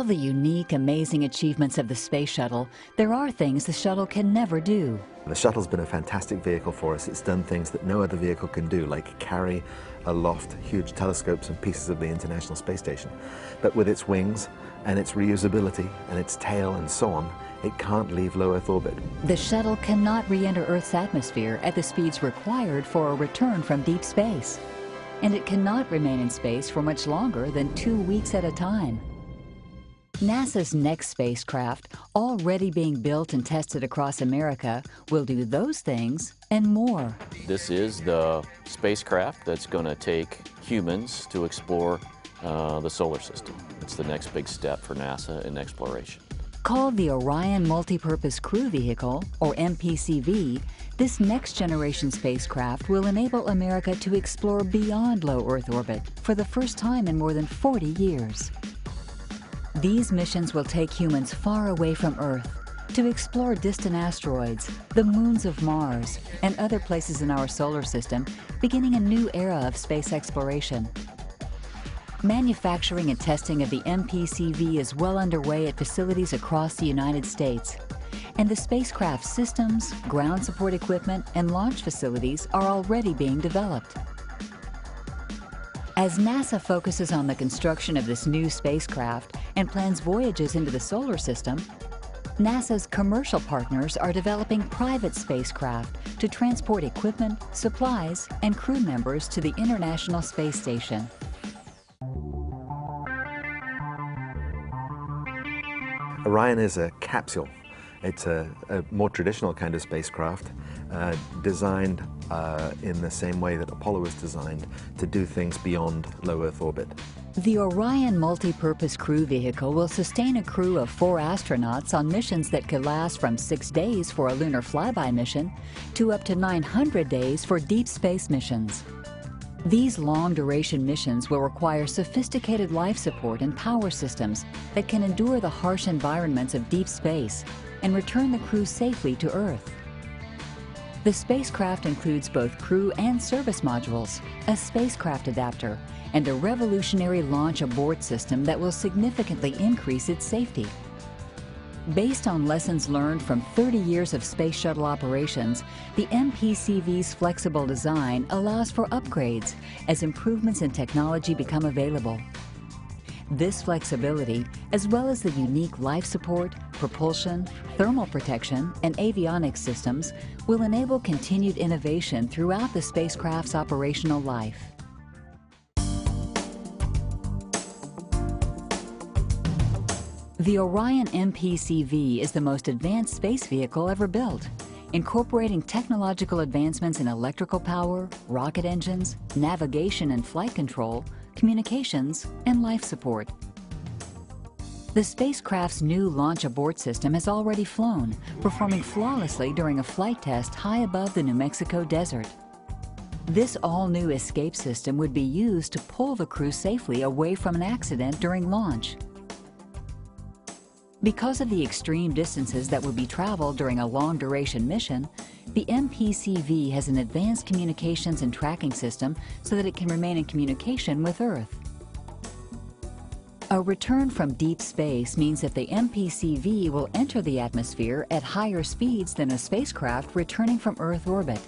the unique, amazing achievements of the space shuttle, there are things the shuttle can never do. The shuttle's been a fantastic vehicle for us. It's done things that no other vehicle can do, like carry aloft huge telescopes and pieces of the International Space Station. But with its wings and its reusability and its tail and so on, it can't leave low Earth orbit. The shuttle cannot re-enter Earth's atmosphere at the speeds required for a return from deep space. And it cannot remain in space for much longer than 2 weeks at a time. NASA's next spacecraft, already being built and tested across America, will do those things and more. This is the spacecraft that's going to take humans to explore the solar system. It's the next big step for NASA in exploration. Called the Orion Multipurpose Crew Vehicle, or MPCV, this next-generation spacecraft will enable America to explore beyond low Earth orbit for the first time in more than 40 years. These missions will take humans far away from Earth to explore distant asteroids, the moons of Mars, and other places in our solar system, beginning a new era of space exploration. Manufacturing and testing of the MPCV is well underway at facilities across the United States, and the spacecraft systems, ground support equipment, and launch facilities are already being developed. As NASA focuses on the construction of this new spacecraft and plans voyages into the solar system, NASA's commercial partners are developing private spacecraft to transport equipment, supplies, and crew members to the International Space Station. Orion is a capsule. It's a more traditional kind of spacecraft, designed in the same way that Apollo was designed to do things beyond low Earth orbit. The Orion Multipurpose Crew Vehicle will sustain a crew of 4 astronauts on missions that could last from 6 days for a lunar flyby mission to up to 900 days for deep space missions. These long-duration missions will require sophisticated life support and power systems that can endure the harsh environments of deep space and return the crew safely to Earth. The spacecraft includes both crew and service modules, a spacecraft adapter, and a revolutionary launch abort system that will significantly increase its safety. Based on lessons learned from 30 years of space shuttle operations, the MPCV's flexible design allows for upgrades as improvements in technology become available. This flexibility, as well as the unique life support, propulsion, thermal protection, and avionics systems, will enable continued innovation throughout the spacecraft's operational life. The Orion MPCV is the most advanced space vehicle ever built, incorporating technological advancements in electrical power, rocket engines, navigation and flight control, communications, and life support. The spacecraft's new launch abort system has already flown, performing flawlessly during a flight test high above the New Mexico desert. This all-new escape system would be used to pull the crew safely away from an accident during launch. Because of the extreme distances that would be traveled during a long-duration mission, the MPCV has an advanced communications and tracking system so that it can remain in communication with Earth. A return from deep space means that the MPCV will enter the atmosphere at higher speeds than a spacecraft returning from Earth orbit,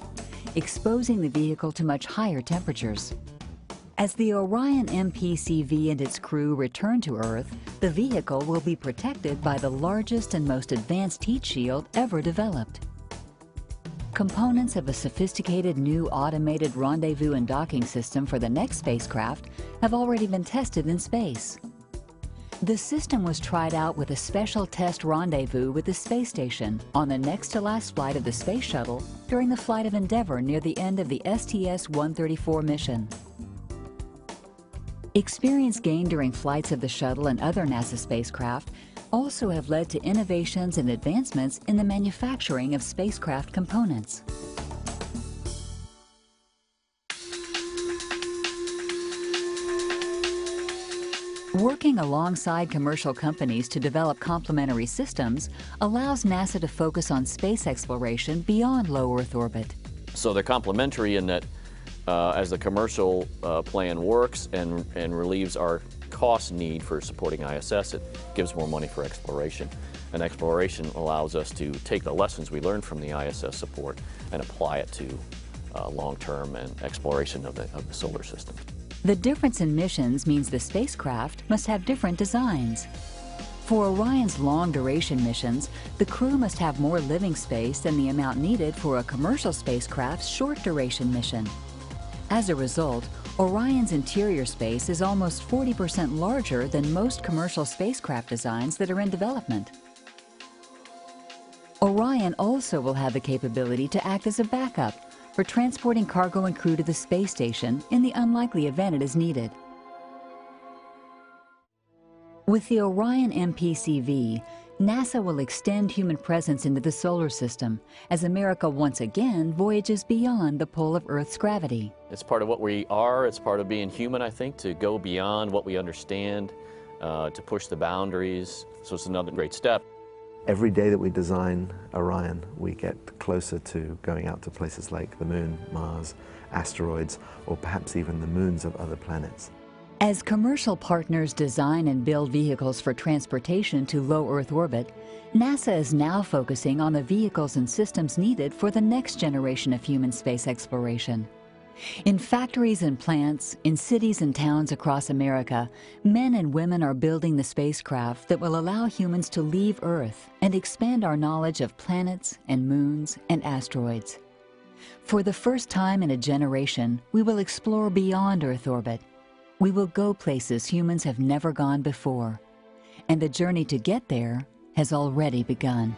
exposing the vehicle to much higher temperatures. As the Orion MPCV and its crew return to Earth, the vehicle will be protected by the largest and most advanced heat shield ever developed. Components of a sophisticated new automated rendezvous and docking system for the next spacecraft have already been tested in space. The system was tried out with a special test rendezvous with the space station on the next-to-last flight of the Space Shuttle during the flight of Endeavour near the end of the STS-134 mission. Experience gained during flights of the shuttle and other NASA spacecraft also have led to innovations and advancements in the manufacturing of spacecraft components. Working alongside commercial companies to develop complementary systems allows NASA to focus on space exploration beyond low Earth orbit. So they're complementary in that as the commercial plan works and relieves our cost need for supporting ISS, it gives more money for exploration. And exploration allows us to take the lessons we learned from the ISS support and apply it to long-term and exploration of the solar system. The difference in missions means the spacecraft must have different designs. For Orion's long-duration missions, the crew must have more living space than the amount needed for a commercial spacecraft's short-duration mission. As a result, Orion's interior space is almost 40% larger than most commercial spacecraft designs that are in development. Orion also will have the capability to act as a backup for transporting cargo and crew to the space station in the unlikely event it is needed. With the Orion MPCV, NASA will extend human presence into the solar system as America once again voyages beyond the pull of Earth's gravity. It's part of what we are, it's part of being human, I think, to go beyond what we understand, to push the boundaries, so it's another great step. Every day that we design Orion, we get closer to going out to places like the Moon, Mars, asteroids, or perhaps even the moons of other planets. As commercial partners design and build vehicles for transportation to low Earth orbit, NASA is now focusing on the vehicles and systems needed for the next generation of human space exploration. In factories and plants, in cities and towns across America, men and women are building the spacecraft that will allow humans to leave Earth and expand our knowledge of planets and moons and asteroids. For the first time in a generation, we will explore beyond Earth orbit. We will go places humans have never gone before, and the journey to get there has already begun.